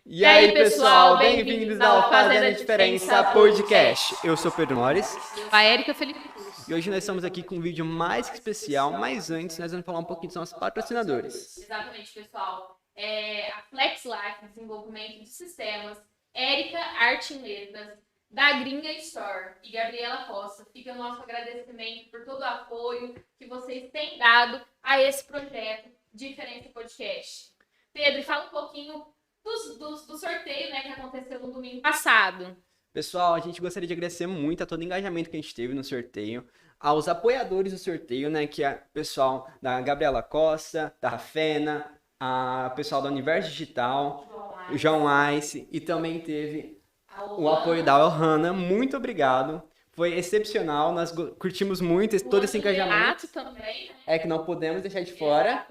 E aí, pessoal, bem-vindos ao Fazendo a Diferença Podcast. Eu sou Pedro Mores A Érica Felipe. e hoje nós estamos aqui com um vídeo mais que especial, mas antes nós vamos falar um pouquinho dos nossos patrocinadores. Exatamente, pessoal. A Flex Life, desenvolvimento de sistemas, Érica Arte em Letras, da Gringa Store e Gabriela Costa. Fica o nosso agradecimento por todo o apoio que vocês têm dado a esse projeto Diferença Podcast. Pedro, fala um pouquinho do sorteio, né, que aconteceu no domingo passado. Pessoal, a gente gostaria de agradecer muito a todo o engajamento que a gente teve no sorteio, aos apoiadores do sorteio, né, que é o pessoal da Gabriela Costa, da Rafena, o pessoal da Universo Digital, o João Ice, e também teve o apoio da Ohana. Muito obrigado. Foi excepcional, nós curtimos muito todo esse engajamento. Também, né? É que não podemos deixar de fora.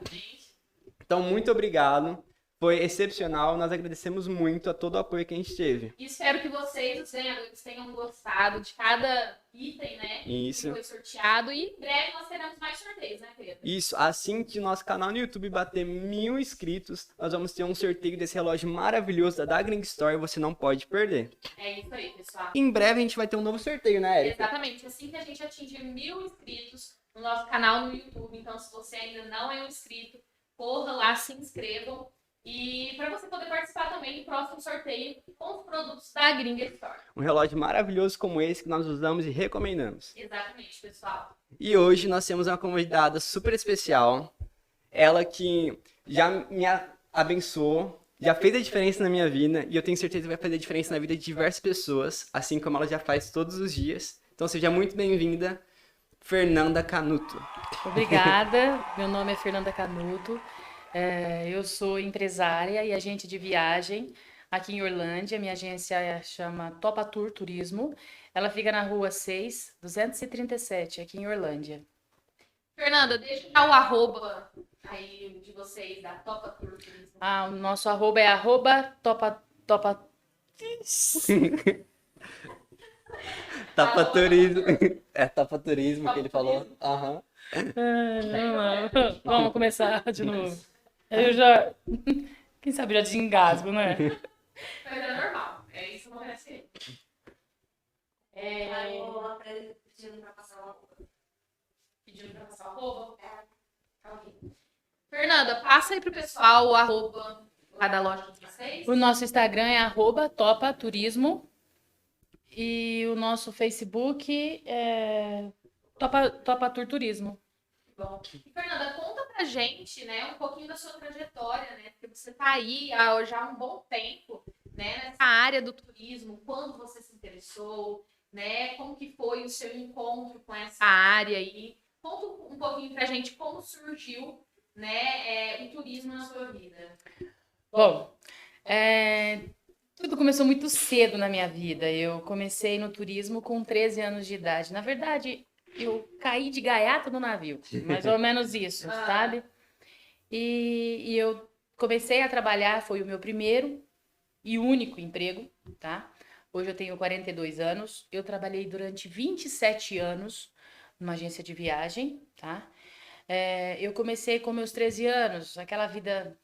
Então, muito obrigado. Foi excepcional, nós agradecemos muito a todo o apoio que a gente teve. E espero que vocês, os ganhadores, tenham gostado de cada item, né? Isso. Que foi sorteado. E em breve nós teremos mais sorteios, né, Pedro? Isso, assim que o nosso canal no YouTube bater 1000 inscritos, nós vamos ter um sorteio desse relógio maravilhoso da Gring Store e você não pode perder. É isso aí, pessoal. Em breve a gente vai ter um novo sorteio, né, Érica? Exatamente. Assim que a gente atingir 1000 inscritos no nosso canal no YouTube. Então, se você ainda não é um inscrito, corra lá, se inscrevam. E para você poder participar também do próximo sorteio com os produtos da Gringa Store. Um relógio maravilhoso como esse que nós usamos e recomendamos. Exatamente, pessoal. E hoje nós temos uma convidada super especial. Ela que já me abençoou, já fez a diferença na minha vida e eu tenho certeza que vai fazer a diferença na vida de diversas pessoas, assim como ela já faz todos os dias. Então seja muito bem-vinda, Fernanda Canuto. Obrigada, meu nome é Fernanda Canuto, eu sou empresária e agente de viagem aqui em Orlândia. Minha agência chama Topa Tour Turismo, ela fica na rua 6, 237, aqui em Orlândia. Fernanda, deixa o arroba aí de vocês, da Topa Tour Turismo. O nosso arroba é arroba topa... Tapa Turismo. É Tapa Turismo que ele falou. Aham. Vamos começar de novo. Eu já... Quem sabe já desengasgo, né? Mas é normal, isso não é assim. Pedindo pra passar uma roupa. Pedindo pra passar o arroba? Ok. Fernanda, passa aí pro pessoal o arroba lá da loja de vocês. O nosso Instagram é arroba Topa Turismo e o nosso Facebook é Topa Tour Turismo. Bom. E, Fernanda, conta pra gente, né, um pouquinho da sua trajetória, né? Porque você tá aí há já um bom tempo, né, nessa área do turismo. Quando você se interessou, né? Como que foi o seu encontro com essa área aí? Conta um pouquinho pra gente como surgiu, né, o turismo na sua vida. Bom, tudo começou muito cedo na minha vida. Eu comecei no turismo com 13 anos de idade. Na verdade, eu caí de gaiato no navio, mais ou menos isso, sabe? E eu comecei a trabalhar, foi o meu primeiro e único emprego, tá? Hoje eu tenho 42 anos, eu trabalhei durante 27 anos numa agência de viagem, tá? Eu comecei com meus 13 anos, aquela vida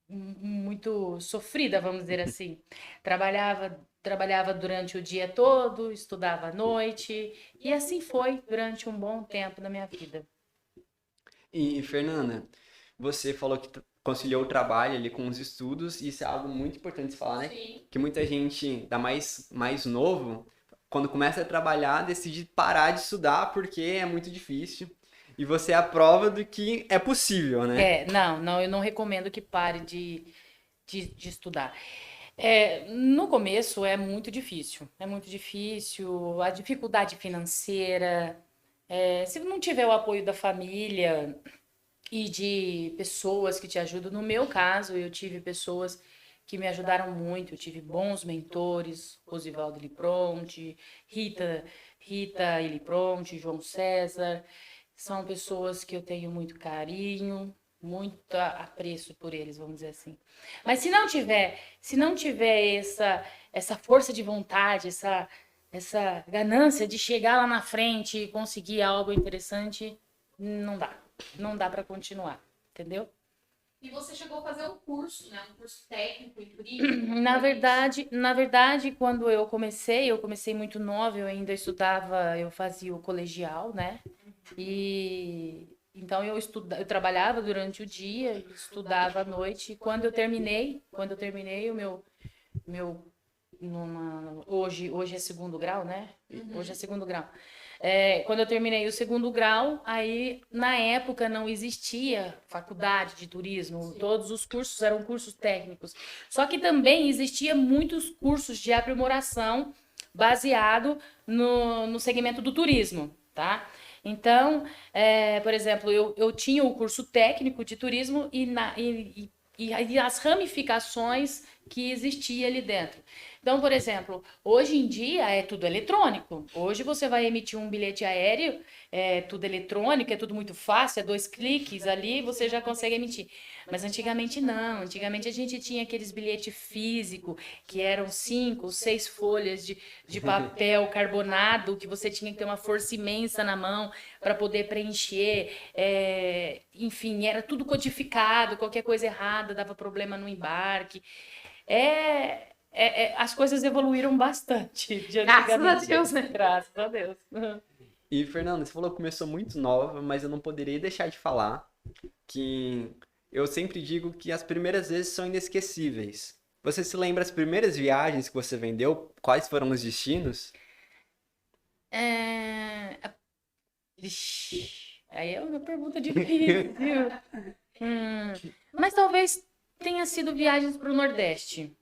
muito sofrida, vamos dizer assim. Trabalhava durante o dia todo, estudava à noite, e assim foi durante um bom tempo da minha vida. E, Fernanda, você falou que conciliou o trabalho ali com os estudos, e isso é algo muito importante de falar, né? Sim. Que muita gente, ainda mais novo, quando começa a trabalhar, decide parar de estudar porque é muito difícil. E você é a prova do que é possível, né? Não, eu não recomendo que pare de estudar. No começo é muito difícil, a dificuldade financeira, se não tiver o apoio da família e de pessoas que te ajudam. No meu caso, eu tive pessoas que me ajudaram muito, eu tive bons mentores, Rosivaldo Ilipronte, Rita Ilipronte, João César, são pessoas que eu tenho muito carinho, muito apreço por eles, vamos dizer assim. Mas se não tiver essa força de vontade, essa ganância de chegar lá na frente e conseguir algo interessante, não dá para continuar, entendeu? E você chegou a fazer um curso, né? Um curso técnico em turismo. Na verdade, quando eu comecei muito nova, eu ainda estudava, eu fazia o colegial, né? E então eu trabalhava durante o dia, estudava à noite. E quando eu terminei o meu hoje é segundo grau, né? Hoje é segundo grau. Quando eu terminei o segundo grau, aí na época não existia faculdade de turismo, todos os cursos eram cursos técnicos. Só que também existia muitos cursos de aprimoração baseado no segmento do turismo, tá? Então, por exemplo, eu tinha o curso técnico de turismo e as ramificações que existia ali dentro. Então, por exemplo, hoje em dia é tudo eletrônico. Hoje você vai emitir um bilhete aéreo, é tudo eletrônico, é tudo muito fácil, é 2 cliques ali, você já consegue emitir. Mas antigamente não. Antigamente a gente tinha aqueles bilhetes físicos, que eram 5, 6 folhas de papel carbonado, que você tinha que ter uma força imensa na mão para poder preencher. Enfim, era tudo codificado, qualquer coisa errada dava problema no embarque. As coisas evoluíram bastante de Graças a antigamente. Deus, né? Graças a Deus. E, Fernanda, você falou que começou muito nova, mas eu não poderia deixar de falar que eu sempre digo que as primeiras vezes são inesquecíveis. Você se lembra as primeiras viagens que você vendeu? Quais foram os destinos? É... Vixe, aí é uma pergunta difícil. Mas talvez tenha sido viagens para o Nordeste.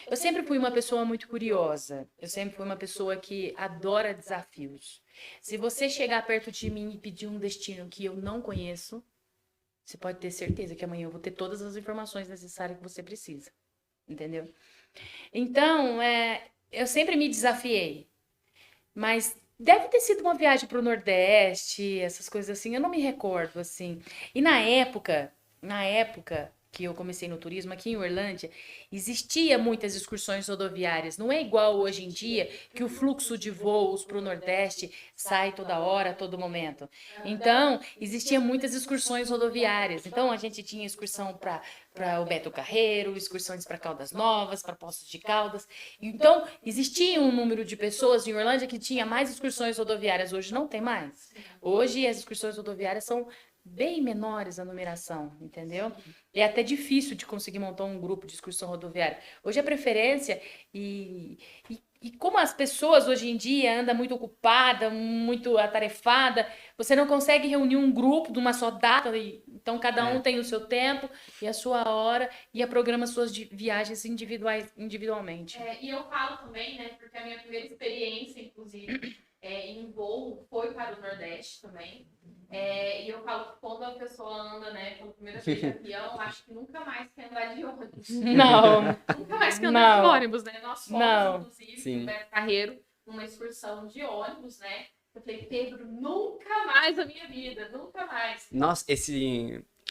Eu sempre fui uma pessoa muito curiosa. Eu sempre fui uma pessoa que adora desafios. Se você chegar perto de mim e pedir um destino que eu não conheço, você pode ter certeza que amanhã eu vou ter todas as informações necessárias que você precisa. Entendeu? Então, eu sempre me desafiei. Mas deve ter sido uma viagem para o Nordeste, essas coisas assim. Eu não me recordo, assim. E na época que eu comecei no turismo aqui em Orlândia, existia muitas excursões rodoviárias. Não é igual hoje em dia que o fluxo de voos para o Nordeste sai toda hora, a todo momento. Então, existia muitas excursões rodoviárias. Então, a gente tinha excursão para o Beto Carreiro, excursões para Caldas Novas, para Poços de Caldas. Então, existia um número de pessoas em Orlândia que tinha mais excursões rodoviárias. Hoje não tem mais. Hoje as excursões rodoviárias são bem menores a numeração, entendeu? É até difícil de conseguir montar um grupo de excursão rodoviária. Hoje a preferência e como as pessoas hoje em dia andam muito ocupada, muito atarefada, você não consegue reunir um grupo de uma só data, então cada um tem o seu tempo e a sua hora e programa suas viagens individualmente. E eu falo também, né? Porque a minha primeira experiência, inclusive, em voo foi para o Nordeste também. E eu falo que quando a pessoa anda, né, pela primeira vez de avião, acho que nunca mais quer andar de ônibus. Não. Nunca mais quer andar de ônibus, né? Nós fomos, Não. inclusive, no Beto Carreiro, numa excursão de ônibus, né? Eu falei, Pedro, nunca mais na minha vida, nunca mais. Nossa,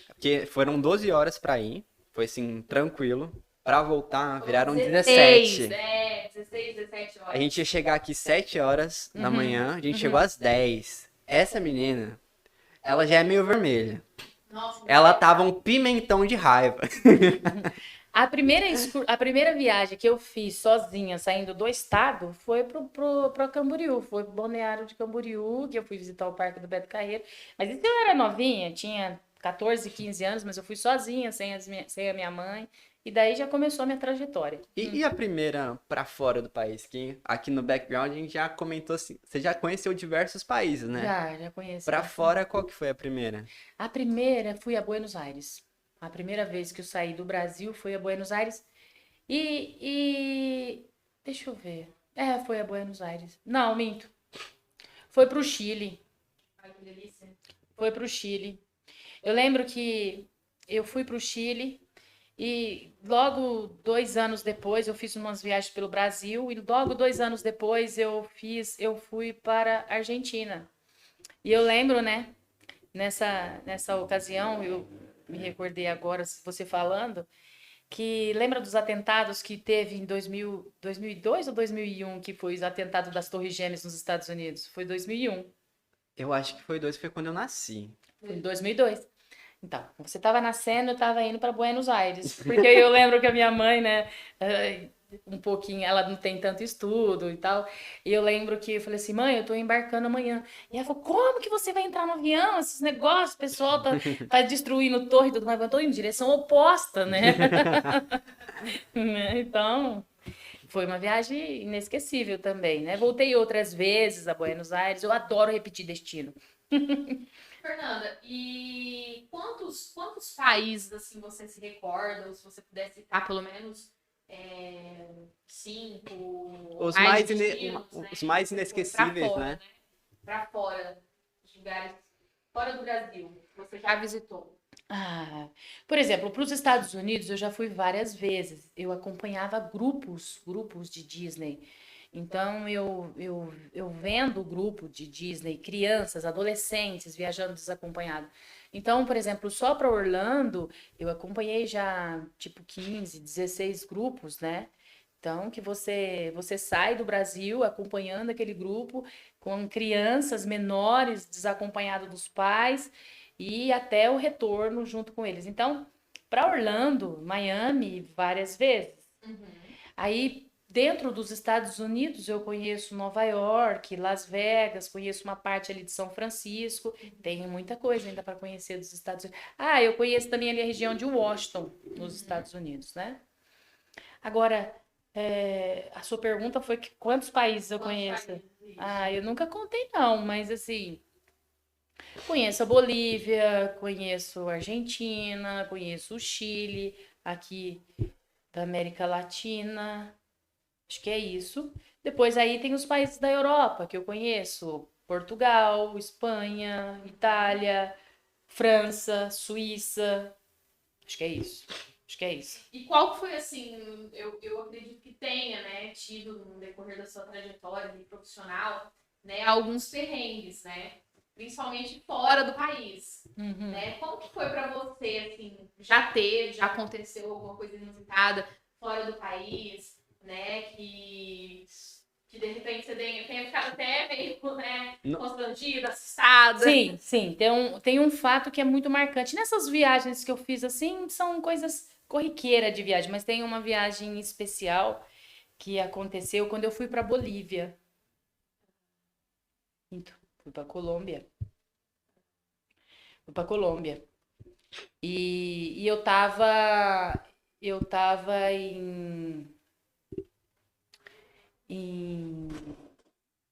porque foram 12 horas pra ir, foi assim, tranquilo. Pra voltar, viraram 17. 16, 17 horas. A gente ia chegar aqui 7 horas da manhã, a gente chegou às 10. Essa menina, ela já é meio vermelha. Nossa, Ela tava um pimentão de raiva. A primeira viagem que eu fiz sozinha, saindo do estado, foi pro Camboriú. Foi pro Balneário de Camboriú, que eu fui visitar o Parque do Beto Carreiro. Mas isso eu era novinha, tinha 14, 15 anos, mas eu fui sozinha, sem a minha mãe. E daí já começou a minha trajetória. E a primeira pra fora do país? Que aqui no background a gente já comentou assim, você já conheceu diversos países, né? Já conheci. Pra fora, qual que foi a primeira? A primeira fui a Buenos Aires. A primeira vez que eu saí do Brasil foi a Buenos Aires. Deixa eu ver. Foi a Buenos Aires. Não, minto. Foi pro Chile. ai, que delícia. Foi pro Chile. Eu lembro que eu fui pro Chile e logo 2 anos depois eu fiz umas viagens pelo Brasil e logo 2 anos depois eu fui para a Argentina. E eu lembro, né, nessa ocasião, eu me recordei agora, você falando, que lembra dos atentados que teve em 2002 ou 2001, que foi os atentados das Torres Gêmeas nos Estados Unidos? Foi 2001. Eu acho que foi quando eu nasci. Foi em 2002. Então, você estava nascendo, eu estava indo para Buenos Aires. Porque eu lembro que a minha mãe, né, um pouquinho, ela não tem tanto estudo e tal. E eu lembro que eu falei assim, mãe, eu tô embarcando amanhã. E ela falou, como que você vai entrar no avião? Esses negócios, o pessoal tá destruindo torre e tudo mais. Eu tô em direção oposta, né? Então, foi uma viagem inesquecível também, né? Voltei outras vezes a Buenos Aires. Eu adoro repetir destino. Fernanda, e quantos países assim você se recorda, ou se você puder citar pelo menos 5, Os mais mais, destinos, né? os mais Pra inesquecíveis, fora, né? né? Pra fora, os lugares fora do Brasil, que você já visitou. Ah, por exemplo, para os Estados Unidos eu já fui várias vezes. Eu acompanhava grupos de Disney. Então eu vendo o grupo de Disney, crianças, adolescentes viajando desacompanhado. Então, por exemplo, só para Orlando eu acompanhei já tipo 15, 16 grupos, né? Então, que você sai do Brasil acompanhando aquele grupo com crianças menores desacompanhado dos pais e até o retorno junto com eles. Então, para Orlando, Miami, várias vezes. Aí, dentro dos Estados Unidos, eu conheço Nova York, Las Vegas, conheço uma parte ali de São Francisco. Tem muita coisa ainda para conhecer dos Estados Unidos. Ah, eu conheço também ali a região de Washington, nos Estados Unidos, né? Agora, a sua pergunta foi que quantos países eu Quantos conheço? países? Isso. Ah, eu nunca contei não, mas assim, conheço a Bolívia, conheço a Argentina, conheço o Chile, aqui da América Latina. Acho que é isso. Depois aí tem os países da Europa que eu conheço: Portugal, Espanha, Itália, França, Suíça. Acho que é isso. Acho que é isso. E qual que foi, assim, eu acredito que tenha, né, tido no decorrer da sua trajetória de profissional, né, alguns perrengues, né, principalmente fora do país, né? Como que foi para você, assim, já aconteceu alguma coisa inusitada fora do país, né, que de repente você tenha ficado até meio, né, Não. constrangida, assustada? Sim, sim. Tem um fato que é muito marcante. Nessas viagens que eu fiz, assim, são coisas corriqueiras de viagem, mas tem uma viagem especial que aconteceu quando eu fui para Bolívia. Então, fui para Colômbia. Fui para Colômbia. E eu tava em,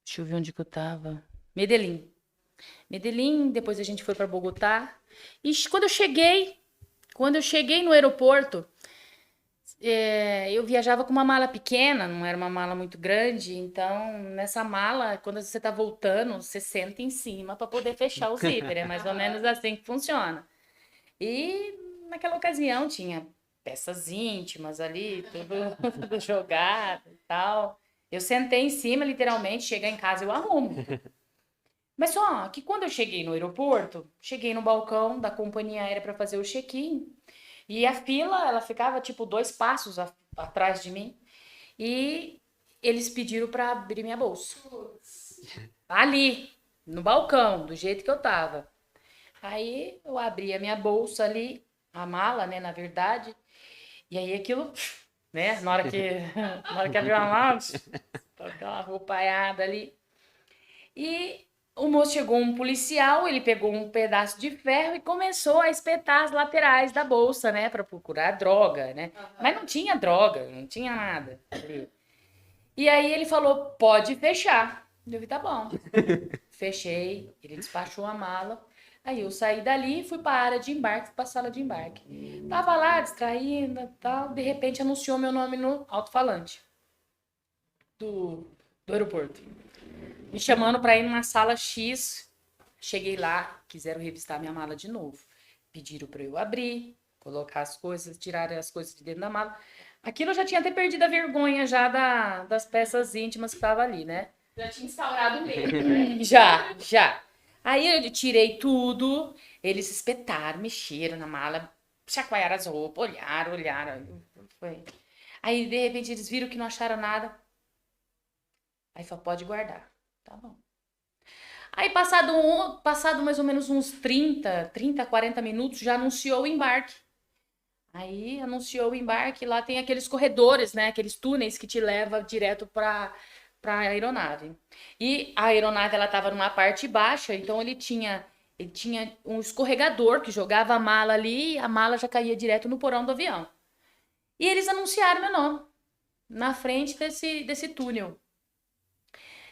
deixa eu ver onde que eu tava. Medellín. Medellín, depois a gente foi para Bogotá. E quando eu cheguei no aeroporto, eu viajava com uma mala pequena, não era uma mala muito grande. Então, nessa mala, quando você tá voltando, você senta em cima para poder fechar o zíper. É mais ou menos assim que funciona. E naquela ocasião tinha peças íntimas ali, tudo, tudo jogado e tal. Eu sentei em cima, literalmente, chegar em casa eu arrumo. Mas só que quando eu cheguei no aeroporto, cheguei no balcão da companhia aérea para fazer o check-in. E a fila, ela ficava tipo 2 passos atrás de mim. E eles pediram para abrir minha bolsa. Ali, no balcão, do jeito que eu tava. Aí eu abri a minha bolsa ali, a mala, né, na verdade. E aí aquilo, né, na hora que abriu a mala, aquela roupaiada ali. E o moço chegou um policial, ele pegou um pedaço de ferro e começou a espetar as laterais da bolsa, né, para procurar droga, né? Mas não tinha droga, não tinha nada ali. E aí ele falou: "Pode fechar". Eu falei: "Tá bom". Fechei, ele despachou a mala. Aí eu saí dali e fui para a área de embarque, fui para a sala de embarque. Tava lá distraída, tal, de repente anunciou meu nome no alto-falante do aeroporto, me chamando para ir numa sala X. Cheguei lá, quiseram revistar minha mala de novo. Pediram para eu abrir, colocar as coisas, tirar as coisas de dentro da mala. Aquilo eu já tinha até perdido a vergonha já das peças íntimas que tava ali, né? Já tinha instaurado medo, né? Já. Aí eu tirei tudo, eles espetaram, mexeram na mala, chacoalharam as roupas, olharam. Foi. Aí, de repente, eles viram que não acharam nada. Aí falou: "Pode guardar". Tá bom. Aí, passado mais ou menos uns 40 minutos, já anunciou o embarque. Aí, anunciou o embarque, lá tem aqueles corredores, né? Aqueles túneis que te levam direto para a aeronave. E a aeronave, ela estava numa parte baixa, então ele tinha um escorregador que jogava a mala ali e a mala já caía direto no porão do avião. E eles anunciaram meu nome na frente desse túnel.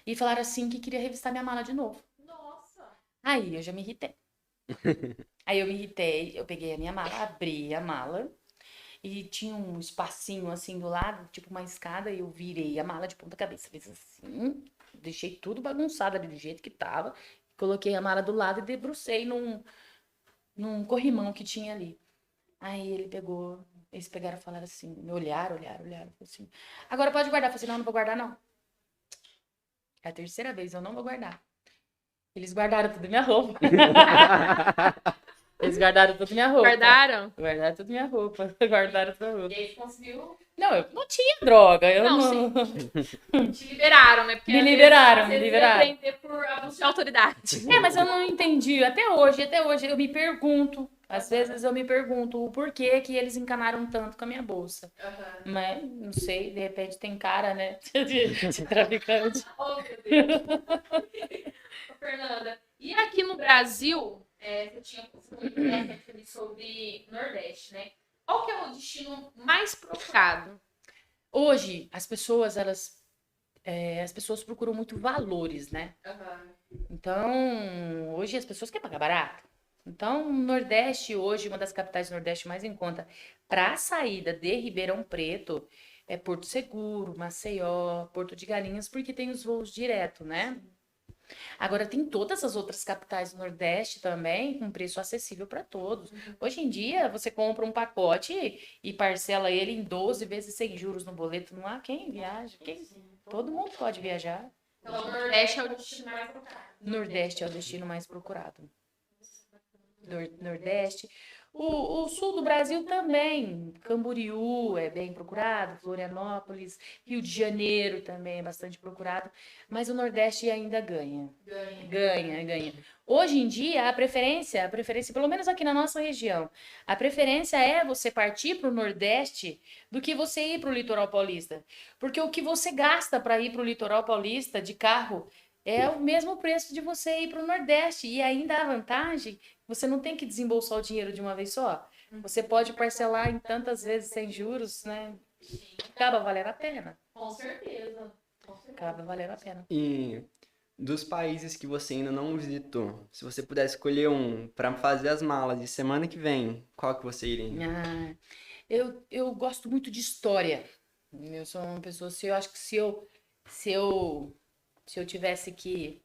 E falaram assim que queria revistar minha mala de novo. Nossa. Aí eu já me irritei. Aí eu me irritei, eu peguei a minha mala, abri a mala e tinha um espacinho assim do lado, tipo uma escada, e eu virei a mala de ponta cabeça. Fiz assim, deixei tudo bagunçado ali do jeito que tava, coloquei a mala do lado e debrucei num corrimão que tinha ali. Aí eles pegaram e falaram assim, me olharam, falaram assim, agora pode guardar. Eu falei assim, não vou guardar não. É a terceira vez, eu não vou guardar. Eles guardaram tudo minha roupa. Eles guardaram tudo minha roupa. Guardaram? Guardaram tudo minha roupa. Guardaram tudo minha roupa. E aí você conseguiu. Não, eu não tinha droga. Eu Não, não. Te liberaram, né? Porque Me às liberaram, vezes, me às vezes liberaram. ia prender por abuso de autoridade. É, mas eu não entendi. Até hoje eu me pergunto. Às vezes eu me pergunto o porquê que eles encanaram tanto com a minha bolsa. Mas, não sei, de repente tem cara, né? De traficante. Oh, meu Deus. Ô, Fernanda, e aqui no Brasil, você tinha falado sobre Nordeste, né? Qual que é o destino mais procurado? Hoje, as pessoas procuram muito valores, né? Então, hoje as pessoas querem pagar barato. Então, o Nordeste, hoje, uma das capitais do Nordeste mais em conta, para a saída de Ribeirão Preto, é Porto Seguro, Maceió, Porto de Galinhas, porque tem os voos direto, né? Agora, tem todas as outras capitais do Nordeste também, com preço acessível para todos. Hoje em dia, você compra um pacote e parcela ele em 12 vezes sem juros no boleto. Não há quem viaja. Todo mundo pode viajar. Então, o Nordeste é o destino mais procurado. Nordeste é o destino mais procurado. Nordeste. O sul do Brasil também. Camboriú é bem procurado, Florianópolis, Rio de Janeiro também é bastante procurado, mas o Nordeste ainda ganha. Ganha. Hoje em dia, a preferência, pelo menos aqui na nossa região, a preferência é você partir para o Nordeste do que você ir para o Litoral Paulista. Porque o que você gasta para ir para o Litoral Paulista de carro é o mesmo preço de você ir para o Nordeste. E ainda a vantagem, você não tem que desembolsar o dinheiro de uma vez só. Você pode parcelar em tantas vezes sem juros, né? Acaba valendo a pena. Com certeza. Acaba valendo a pena. E dos países que você ainda não visitou, se você pudesse escolher um para fazer as malas de semana que vem, qual que você iria? Ah, eu gosto muito de história. Eu sou uma pessoa, eu acho que se eu tivesse que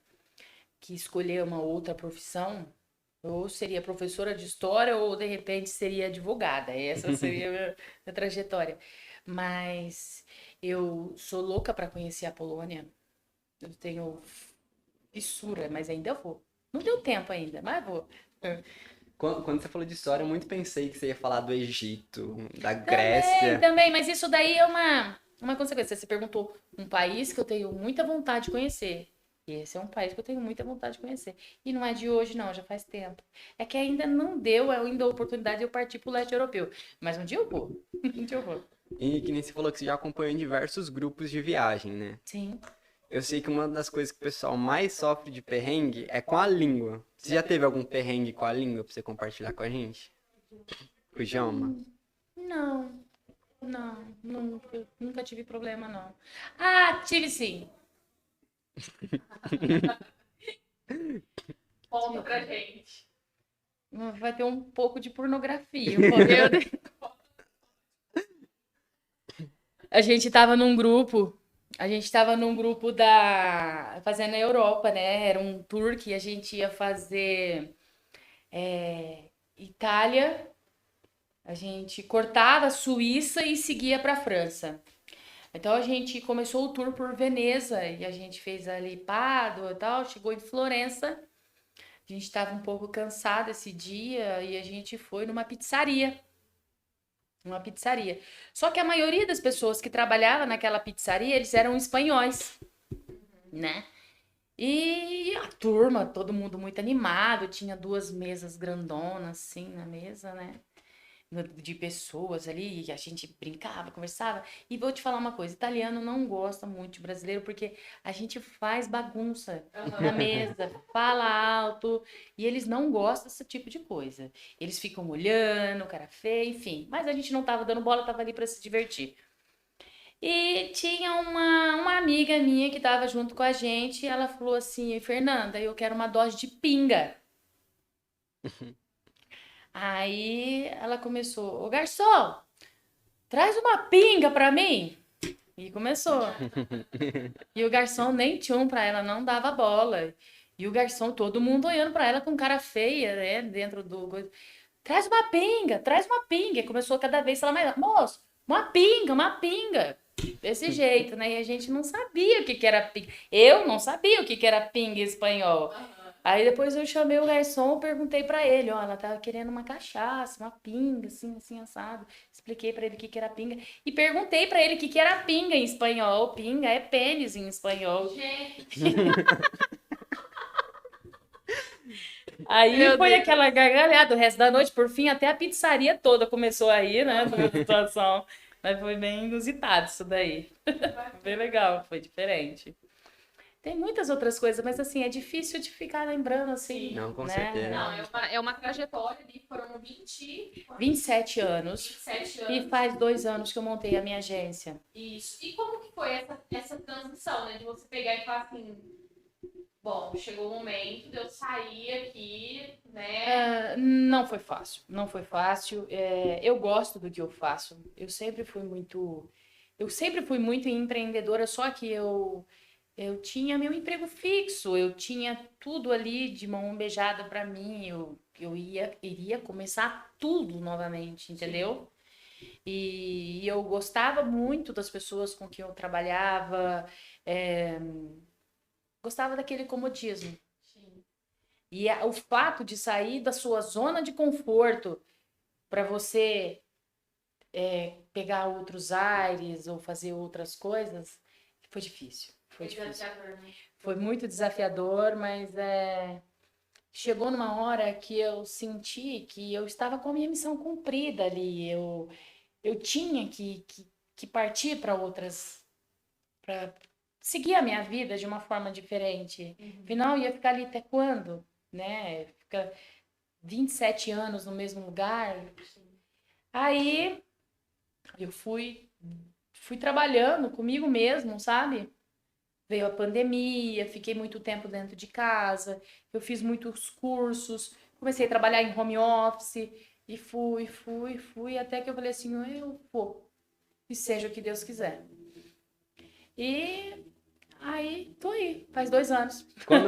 escolher uma outra profissão, ou seria professora de história ou de repente seria advogada. Essa seria a minha trajetória. Mas eu sou louca para conhecer a Polônia. Eu tenho fissura, mas ainda vou. Não deu tempo ainda, mas vou. Quando você falou de história, eu muito pensei que você ia falar do Egito, da Grécia. Também, mas isso daí é uma consequência. Você perguntou um país que eu tenho muita vontade de conhecer. E esse é um país que eu tenho muita vontade de conhecer. E não é de hoje, não, já faz tempo. É que ainda não deu ainda a oportunidade de eu partir pro leste europeu. Mas um dia eu vou. Um dia eu vou. E que nem você falou que você já acompanhou em diversos grupos de viagem, né? Sim. Eu sei que uma das coisas que o pessoal mais sofre de perrengue é com a língua. Você já teve algum perrengue com a língua pra você compartilhar com a gente? Com o idioma? Não. Eu nunca tive problema, não. Ah, tive sim. Conta pra gente. Vai ter um pouco de pornografia. Meu Deus. A gente tava num grupo fazendo a Europa, né? Era um tour que a gente ia fazer Itália, a gente cortava a Suíça e seguia para França. Então a gente começou o tour por Veneza e a gente fez ali Pádua e tal, chegou em Florença. A gente estava um pouco cansado esse dia e a gente foi numa pizzaria. Só que a maioria das pessoas que trabalhavam naquela pizzaria, eles eram espanhóis, né? E a turma, todo mundo muito animado, tinha 2 mesas grandonas assim na mesa, né? De pessoas ali, e a gente brincava, conversava. E vou te falar uma coisa, italiano não gosta muito de brasileiro porque a gente faz bagunça na mesa, fala alto, e eles não gostam desse tipo de coisa. Eles ficam olhando, cara feia, enfim. Mas a gente não tava dando bola, tava ali para se divertir. E tinha uma amiga minha que tava junto com a gente, e ela falou assim: Fernanda, eu quero uma dose de pinga. Aí ela começou: Ô garçom, traz uma pinga pra mim. E começou. E o garçom nem tchum pra ela, não dava bola. E o garçom, todo mundo olhando pra ela com cara feia, né? Dentro do. Traz uma pinga, traz uma pinga. E começou cada vez a falar mais, moço, uma pinga, uma pinga. Desse jeito, né? E a gente não sabia o que que era pinga. Eu não sabia o que que era pinga em espanhol. Aí depois eu chamei o garçom, perguntei pra ele, ó, ela tava querendo uma cachaça, uma pinga, assim, assim, assado. Expliquei pra ele o que que era pinga e perguntei pra ele o que que era pinga em espanhol. Pinga é pênis em espanhol. Gente, Aí Meu foi Deus. aquela gargalhada o resto da noite, por fim, até a pizzaria toda começou a rir, né, da situação. Mas foi bem inusitado isso daí. Bem legal, foi diferente. Tem muitas outras coisas, mas assim, é difícil de ficar lembrando assim, Sim. Não, com né? certeza. não, é uma trajetória ali, foram 27 anos. 27 E anos. faz 2 anos que eu montei a minha agência. Isso. E como que foi essa transição, né? De você pegar e falar assim, bom, chegou o momento de eu sair aqui, né? Não foi fácil, não foi fácil. Eu gosto do que eu faço. Eu sempre fui muito empreendedora, só que eu tinha meu emprego fixo, eu tinha tudo ali de mão beijada para mim. Eu iria começar tudo novamente, entendeu? E eu gostava muito das pessoas com quem eu trabalhava, é, gostava daquele comodismo. Sim. E o fato de sair da sua zona de conforto para você pegar outros ares ou fazer outras coisas, foi difícil. Foi difícil. Desafiador, né? Foi muito desafiador, mas chegou numa hora que eu senti que eu estava com a minha missão cumprida ali. Eu tinha que partir para outras, para seguir a minha vida de uma forma diferente. Afinal, ia ficar ali até quando? Né? Fica 27 anos no mesmo lugar. Aí eu fui trabalhando comigo mesmo, sabe? Veio a pandemia, fiquei muito tempo dentro de casa, eu fiz muitos cursos, comecei a trabalhar em home office e fui, até que eu falei assim, eu vou, e seja o que Deus quiser. E aí, tô aí, faz 2 anos. Quando,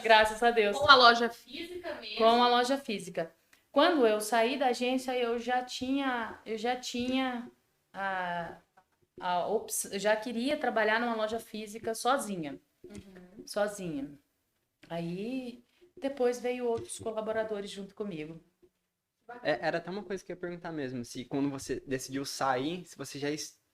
Graças a Deus. Com a loja física mesmo. Com a loja física. Quando eu saí da agência, eu já tinha eu já queria trabalhar numa loja física sozinha. Sozinha. Aí depois veio outros colaboradores junto comigo. era até uma coisa que eu ia perguntar mesmo, se quando você decidiu sair, se você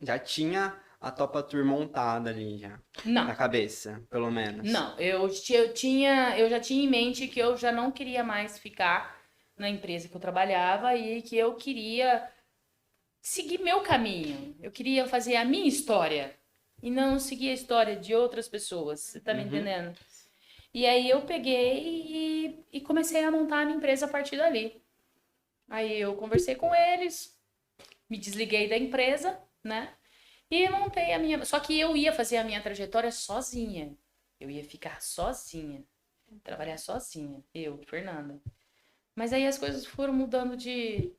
já tinha a Topa Tour montada ali já, Não, na cabeça, pelo menos. não. Eu já tinha em mente que eu já não queria mais ficar na empresa que eu trabalhava e que eu queria seguir meu caminho. Eu queria fazer a minha história e não seguir a história de outras pessoas. Você tá me Uhum. entendendo? E aí eu peguei e comecei a montar a minha empresa a partir dali. Aí eu conversei com eles, me desliguei da empresa, né? E montei a minha. Só que eu ia fazer a minha trajetória sozinha. Eu ia ficar sozinha, trabalhar sozinha, eu, Fernanda. Mas aí as coisas foram mudando de.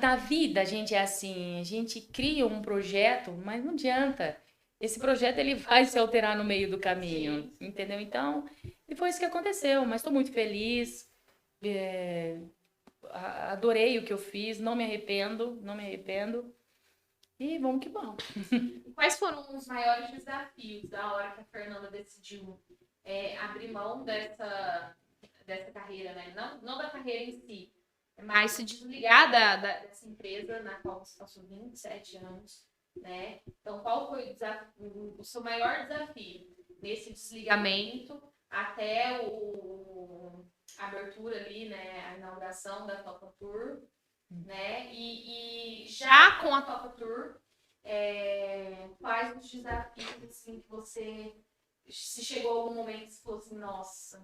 Na vida a gente é assim, a gente cria um projeto, mas não adianta. Esse projeto ele vai se alterar no meio do caminho, entendeu? Então, e foi isso que aconteceu, mas estou muito feliz, adorei o que eu fiz, não me arrependo, não me arrependo. E vamos que vamos. E quais foram os maiores desafios da hora que a Fernanda decidiu abrir mão dessa carreira, né? Não da carreira em si, mas se desligar dessa empresa na qual você passou 27 anos, né? Então, qual foi o seu maior desafio? nesse desligamento até a abertura ali, né, a inauguração da Topa Tour, né, e já com a Topa Tour, quais os desafios, assim, que você, se chegou algum momento que você falou assim, nossa,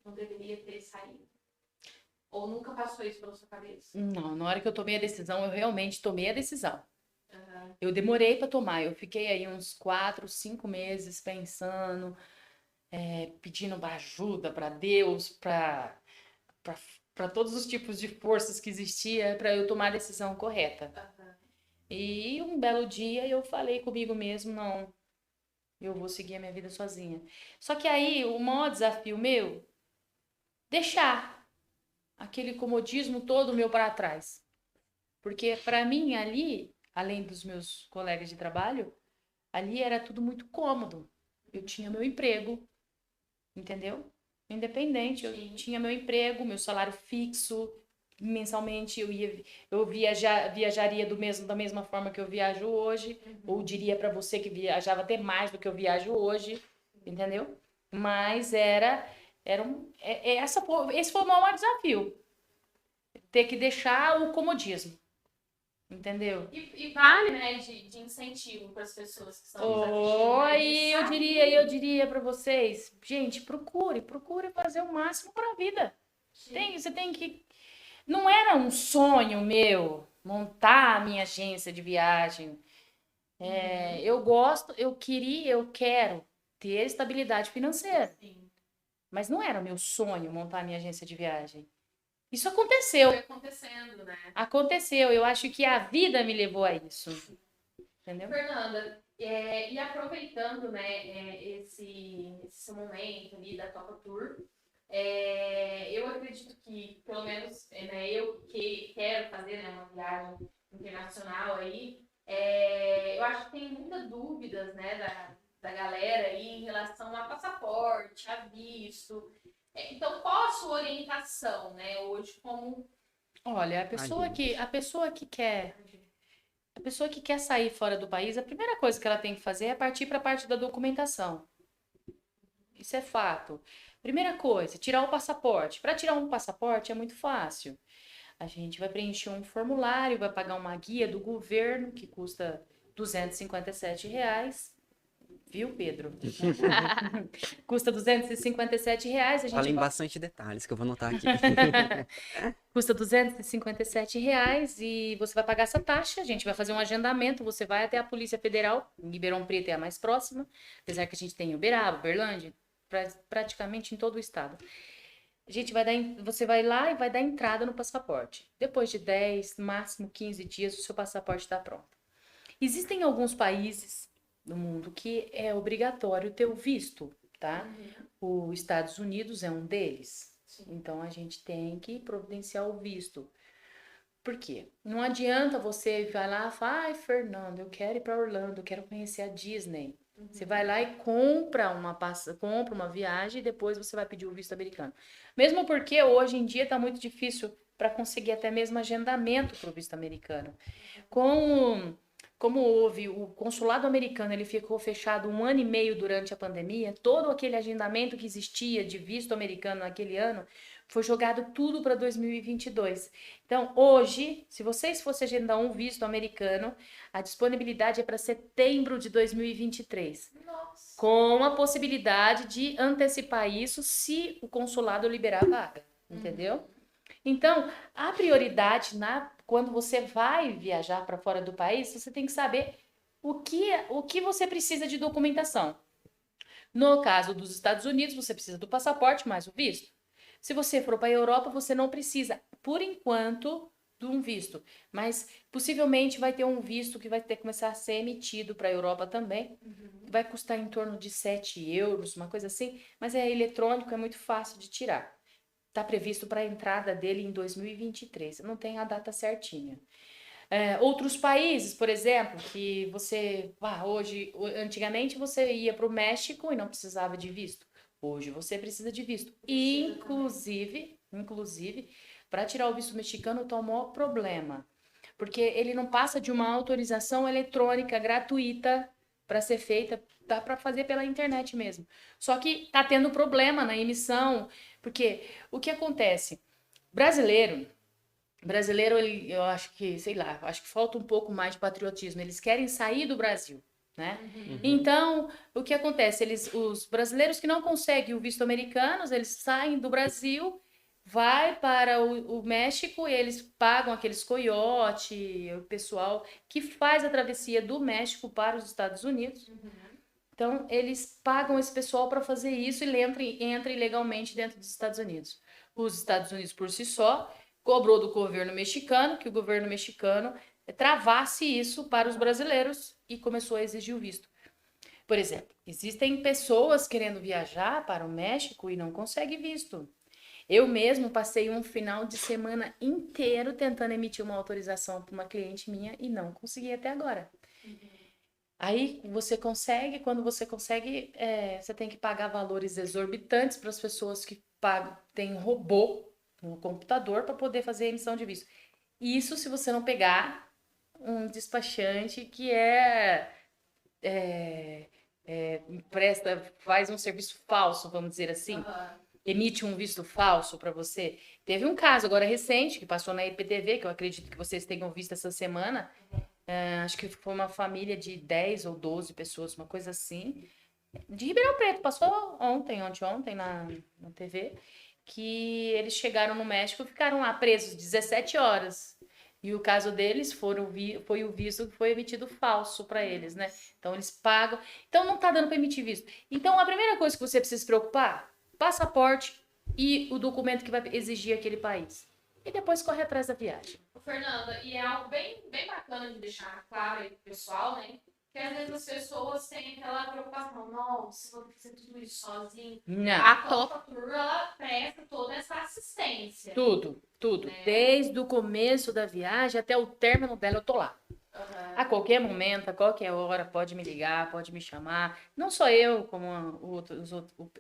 não deveria ter saído? Ou nunca passou isso pela sua cabeça? Não, na hora que eu tomei a decisão, eu realmente tomei a decisão. Uhum. Eu demorei para tomar, eu fiquei aí uns 4, 5 meses pensando, pedindo ajuda para Deus, para todos os tipos de forças que existia para eu tomar a decisão correta. Uhum. E um belo dia eu falei comigo mesmo, não, eu vou seguir a minha vida sozinha. Só que aí o maior desafio meu, deixar aquele comodismo todo meu para trás. Porque para mim ali, além dos meus colegas de trabalho, ali era tudo muito cômodo. Eu tinha meu emprego, entendeu? Independente, eu Sim. tinha meu emprego, meu salário fixo, mensalmente eu viajaria da mesma forma que eu viajo hoje, ou diria para você que viajava até mais do que eu viajo hoje, entendeu? Mas esse foi o maior desafio, ter que deixar o comodismo, entendeu? E vale, né, de incentivo para as pessoas que estão nos assistindo. Né, de Eu sair. diria para vocês, gente, procure fazer o máximo para a vida. Sim. Você tem que. Não era um sonho meu montar a minha agência de viagem. Eu quero ter estabilidade financeira. Sim. Mas não era meu sonho montar a minha agência de viagem. Isso Foi aconteceu. acontecendo, né? Aconteceu. Eu acho que a vida me levou a isso. Entendeu? Fernanda, e aproveitando, né, esse seu momento ali da Topa Tour, eu acredito que, pelo menos, né, eu que quero fazer, né, uma viagem internacional aí, eu acho que tem muitas dúvidas, né, da galera aí em relação a passaporte, a visto. Então, qual a sua orientação, né, hoje como... Olha, Gente. a pessoa que quer sair fora do país, a primeira coisa que ela tem que fazer é partir para a parte da documentação. Isso é fato. Primeira coisa, tirar o passaporte. Para tirar um passaporte é muito fácil. A gente vai preencher um formulário, vai pagar uma guia do governo que custa R$ 257. Viu, Pedro? Custa R$ 257. Falem bastante detalhes que eu vou anotar aqui. Custa R$ 257 e você vai pagar essa taxa. A gente vai fazer um agendamento. Você vai até a Polícia Federal, em Ribeirão Preto é a mais próxima, apesar que a gente tem em Uberaba, Uberlândia, praticamente em todo o estado. Você vai lá e vai dar entrada no passaporte. Depois de 10, máximo 15 dias, o seu passaporte está pronto. Existem alguns países do mundo que é obrigatório ter o visto, tá? Os Estados Unidos é um deles. Sim. Então a gente tem que providenciar o visto. Por quê? Não adianta você vai lá e falar, ai, Fernando, eu quero ir para Orlando, eu quero conhecer a Disney. Você vai lá e compra uma viagem e depois você vai pedir o visto americano. Mesmo porque hoje em dia está muito difícil para conseguir até mesmo agendamento para o visto americano. Como houve o consulado americano, ele ficou fechado 1 ano e meio durante a pandemia, todo aquele agendamento que existia de visto americano naquele ano foi jogado tudo para 2022. Então, hoje, se vocês fossem agendar um visto americano, a disponibilidade é para setembro de 2023. Nossa. Com a possibilidade de antecipar isso se o consulado liberar a vaga, entendeu? Então, a prioridade quando você vai viajar para fora do país, você tem que saber o que você precisa de documentação. No caso dos Estados Unidos, você precisa do passaporte mais o visto. Se você for para a Europa, você não precisa, por enquanto, de um visto. Mas possivelmente vai ter um visto que vai ter que começar a ser emitido para a Europa também. Vai custar em torno de 7 euros, uma coisa assim. Mas é eletrônico, é muito fácil de tirar. Está previsto para a entrada dele em 2023. Não tem a data certinha. Outros países, por exemplo, que antigamente você ia para o México e não precisava de visto. Hoje você precisa de visto. Inclusive, para tirar o visto mexicano, tá o maior problema. Porque ele não passa de uma autorização eletrônica gratuita para ser feita, dá para fazer pela internet mesmo. Só que tá tendo problema na emissão, porque o que acontece? Brasileiro, eu acho que, sei lá, acho que falta um pouco mais de patriotismo. Eles querem sair do Brasil, né? Então, o que acontece? Os brasileiros que não conseguem o visto americano, eles saem do Brasil, vai para o México e eles pagam aqueles coiote, o pessoal que faz a travessia do México para os Estados Unidos. Então, eles pagam esse pessoal para fazer isso e ele entra ilegalmente dentro dos Estados Unidos. Os Estados Unidos, por si só, cobrou do governo mexicano que o governo mexicano travasse isso para os brasileiros e começou a exigir o visto. Por exemplo, existem pessoas querendo viajar para o México e não conseguem visto. Eu mesmo passei um final de semana inteiro tentando emitir uma autorização para uma cliente minha e não consegui até agora. Aí você consegue, quando você consegue, você tem que pagar valores exorbitantes para as pessoas que têm robô no computador para poder fazer a emissão de visto. Isso se você não pegar um despachante que faz um serviço falso, vamos dizer assim, emite um visto falso para você. Teve um caso agora recente que passou na IPTV, que eu acredito que vocês tenham visto essa semana. Acho que foi uma família de 10 ou 12 pessoas, uma coisa assim, de Ribeirão Preto. Passou ontem na TV, que eles chegaram no México e ficaram lá presos 17 horas. E o caso deles foi o visto que foi emitido falso para eles, né? Então eles pagam. Então não tá dando para emitir visto. Então a primeira coisa que você precisa se preocupar, passaporte e o documento que vai exigir aquele país. E depois corre atrás da viagem. Fernanda, e é algo bem, bem bacana de deixar claro aí pro pessoal, né? Que às vezes as pessoas têm aquela preocupação, nossa, vou fazer tudo isso sozinho. Não. A Copa Tour, ela presta toda essa assistência. Tudo. Né? Desde o começo da viagem até o término dela, eu tô lá. A qualquer momento, a qualquer hora, pode me ligar, pode me chamar. Não só eu, como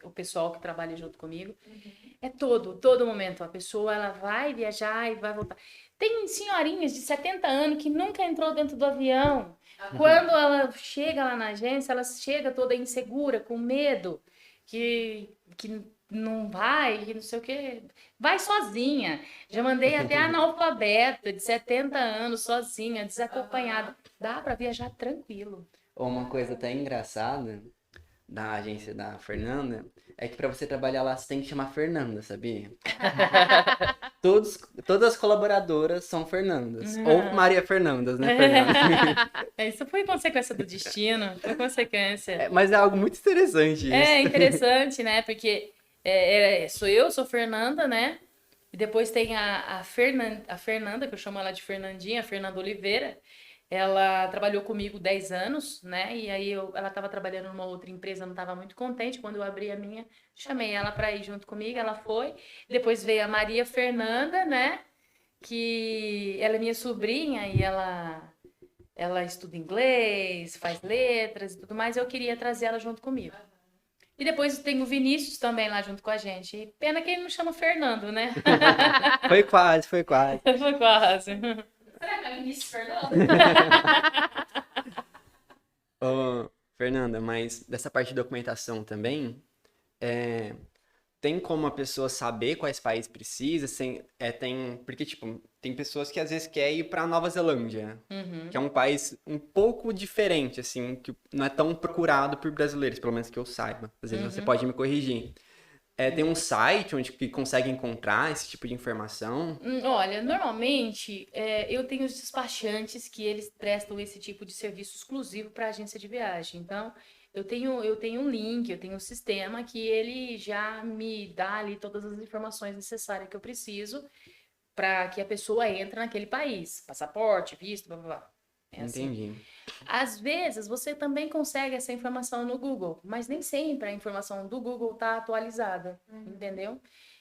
o pessoal que trabalha junto comigo. É todo momento. A pessoa ela vai viajar e vai voltar. Tem senhorinhas de 70 anos que nunca entrou dentro do avião. Quando ela chega lá na agência, ela chega toda insegura, com medo, que não vai, que não sei o quê. Vai sozinha. Já mandei até analfabeta de 70 anos, sozinha, desacompanhada. Dá para viajar tranquilo. Ou uma coisa até engraçada da agência da Fernanda é que para você trabalhar lá você tem que chamar Fernanda, sabia? Todas as colaboradoras são Fernandas. Ou Maria Fernandas, né, Fernanda? Isso foi consequência do destino, foi consequência. Mas é algo muito interessante isso. É interessante, né? Porque sou Fernanda, né? E depois tem a Fernanda, que eu chamo ela de Fernandinha, a Fernanda Oliveira. Ela trabalhou comigo 10 anos, né? E aí ela estava trabalhando numa outra empresa, não estava muito contente. Quando eu abri a minha, chamei ela para ir junto comigo, ela foi. Depois veio a Maria Fernanda, né? Que ela é minha sobrinha e ela estuda inglês, faz letras e tudo mais. Eu queria trazer ela junto comigo. E depois tem o Vinícius também lá junto com a gente. E pena que ele não chama Fernando, né? Foi quase. Foi quase. Será que é Vinícius Fernanda? Ô, Fernanda, mas dessa parte de documentação também, tem como a pessoa saber quais países precisa? Porque, tipo, tem pessoas que às vezes querem ir para Nova Zelândia, que é um país um pouco diferente, assim, que não é tão procurado por brasileiros, pelo menos que eu saiba. Às vezes você pode me corrigir. Tem um site onde que consegue encontrar esse tipo de informação? Olha, normalmente eu tenho os despachantes que eles prestam esse tipo de serviço exclusivo para agência de viagem. Então, eu tenho um link, eu tenho um sistema que ele já me dá ali todas as informações necessárias que eu preciso para que a pessoa entre naquele país. Passaporte, visto, blá, blá, blá. Assim. Entendi. Às vezes, você também consegue essa informação no Google, mas nem sempre a informação do Google está atualizada, entendeu?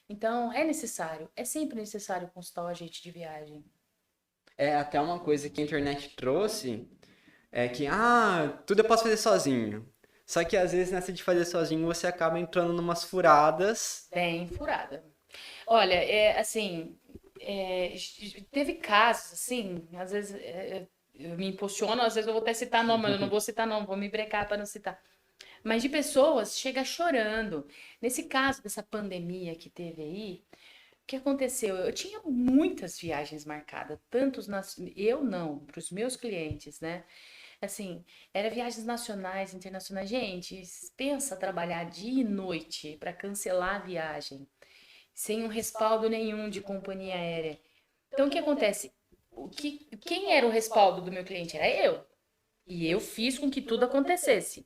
Então, é sempre necessário consultar o agente de viagem. É até uma coisa que a internet trouxe, é que, tudo eu posso fazer sozinho. Só que às vezes nessa de fazer sozinho você acaba entrando numas furadas. Bem furada. Olha, teve casos, assim, às vezes eu me impulsiono, às vezes eu vou até citar nome, mas eu não vou citar nome, vou me brecar para não citar. Mas de pessoas chega chorando. Nesse caso dessa pandemia que teve aí, o que aconteceu? Eu tinha muitas viagens marcadas, tantos eu não, para os meus clientes, né? Assim, era viagens nacionais, internacionais. Gente, pensa trabalhar dia e noite para cancelar a viagem, sem um respaldo nenhum de companhia aérea. Então, o que acontece? Quem era o respaldo do meu cliente? Era eu. E eu fiz com que tudo acontecesse.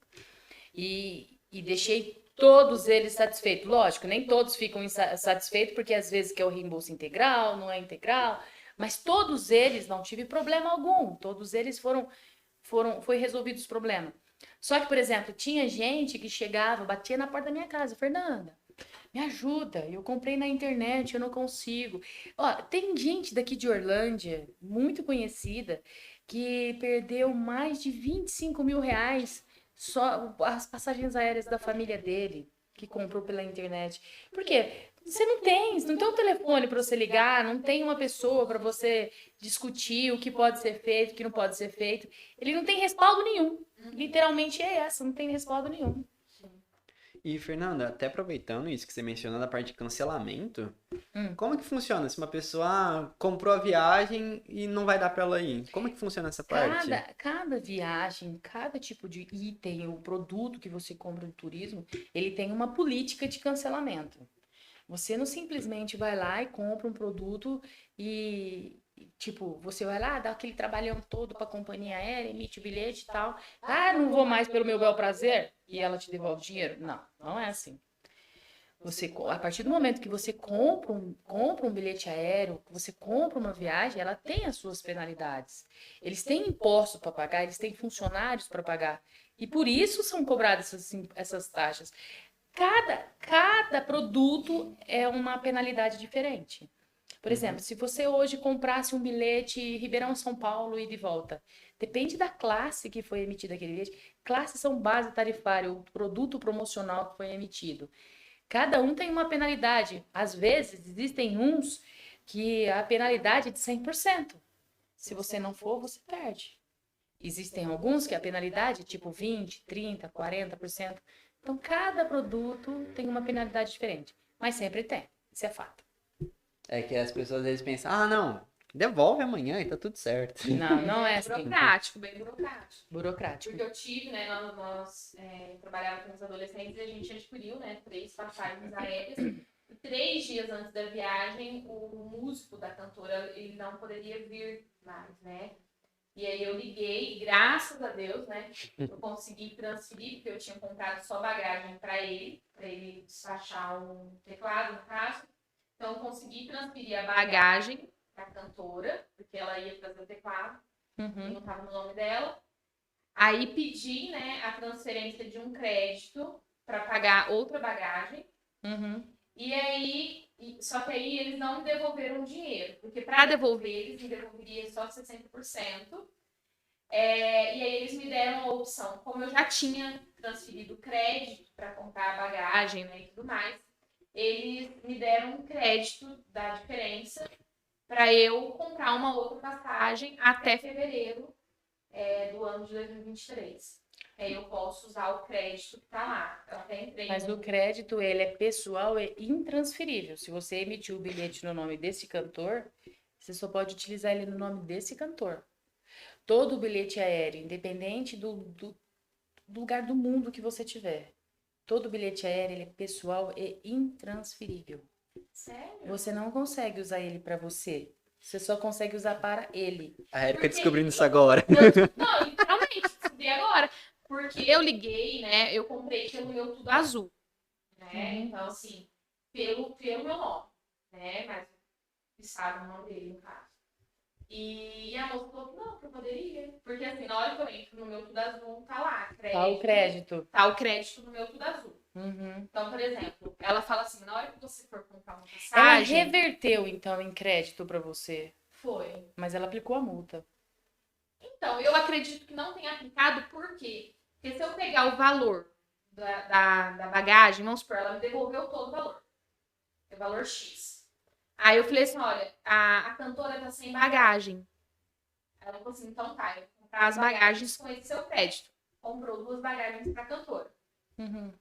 E deixei todos eles satisfeitos. Lógico, nem todos ficam satisfeitos, porque às vezes quer o reembolso integral, não é integral, mas todos eles não tive problema algum. Todos eles foi resolvido os problemas. Só que, por exemplo, tinha gente que chegava, batia na porta da minha casa, Fernanda, me ajuda, eu comprei na internet, eu não consigo. Ó, tem gente daqui de Orlândia, muito conhecida, que perdeu mais de 25 mil reais só as passagens aéreas da família dele, que comprou pela internet. Por quê? Você não tem um telefone para você ligar, não tem uma pessoa para você discutir o que pode ser feito, o que não pode ser feito. Ele não tem respaldo nenhum. Literalmente é essa, não tem respaldo nenhum. E, Fernanda, até aproveitando isso que você mencionou da parte de cancelamento, Hum. como que funciona se uma pessoa comprou a viagem e não vai dar pra ela ir? Como que funciona essa parte? Cada viagem, cada tipo de item, o produto que você compra no turismo, ele tem uma política de cancelamento. Você não simplesmente vai lá e compra um produto tipo, você vai lá, dá aquele trabalhão todo para a companhia aérea, emite o bilhete e tal. Ah, não vou mais pelo meu bel prazer e ela te devolve o dinheiro. Não, não é assim. A partir do momento que você compra um bilhete aéreo, que você compra uma viagem, ela tem as suas penalidades. Eles têm impostos para pagar, eles têm funcionários para pagar. E por isso são cobradas essas taxas. Cada produto é uma penalidade diferente. Por exemplo, se você hoje comprasse um bilhete Ribeirão-São Paulo e de volta, depende da classe que foi emitida aquele bilhete. Classes são base tarifária, o produto promocional que foi emitido. Cada um tem uma penalidade. Às vezes, existem uns que a penalidade é de 100%. Se você não for, você perde. Existem alguns que a penalidade é tipo 20, 30, 40%. Então, cada produto tem uma penalidade diferente. Mas sempre tem. Isso é fato. É que as pessoas às vezes pensam, não, devolve amanhã e tá tudo certo. Não, não é assim. Burocrático, bem burocrático. Burocrático. Porque eu tive, né, nós trabalhávamos com os adolescentes e a gente adquiriu, né, 3 passagens aéreas. E 3 dias antes da viagem, o músico da cantora, ele não poderia vir mais, né? E aí eu liguei, graças a Deus, né, eu consegui transferir, porque eu tinha comprado só bagagem para ele despachar um teclado, no caso. Então, eu consegui transferir a bagagem para a cantora, porque ela ia trazer o teclado, e não estava no nome dela. Aí pedi, né, a transferência de um crédito para pagar outra bagagem. E aí, só que aí eles não me devolveram o dinheiro, porque para devolver eles me devolveria só 60%. E aí eles me deram a opção, como eu já tinha transferido crédito para comprar a bagagem, né, e tudo mais, eles me deram um crédito da diferença para eu comprar uma outra passagem até fevereiro do ano de 2023. Aí eu posso usar o crédito que está lá. Eu até entrei. Mas o crédito, ele é pessoal, é intransferível. Se você emitiu o bilhete no nome desse cantor, você só pode utilizar ele no nome desse cantor. Todo bilhete aéreo, independente do lugar do mundo que você tiver, todo bilhete aéreo, ele é pessoal e intransferível. Sério? Você não consegue usar ele para você. Você só consegue usar para ele. A Erika descobrindo isso agora. Não, literalmente, descobri agora. Porque eu liguei, né? Eu comprei pelo meu Tudo Azul. Né? Então, assim, pelo meu nome. Né? Mas sabe o nome dele, no caso. E a moça falou que não, que eu poderia. Porque assim, na hora que eu entro no meu Tudo Azul, tá lá, crédito. Tá o crédito. Tá o crédito no meu Tudo Azul. Então, por exemplo, ela fala assim, na hora que você for comprar uma passagem... Ela reverteu, então, em crédito para você. Foi. Mas ela aplicou a multa. Então, eu acredito que não tenha aplicado, por quê? Porque se eu pegar o valor da bagagem, vamos supor, ela me devolveu todo o valor. O valor X. Aí eu falei assim, olha, a cantora tá sem bagagem. Ela falou assim, então tá, eu vou comprar as bagagens com esse seu crédito. Comprou 2 bagagens pra cantora. Uhum.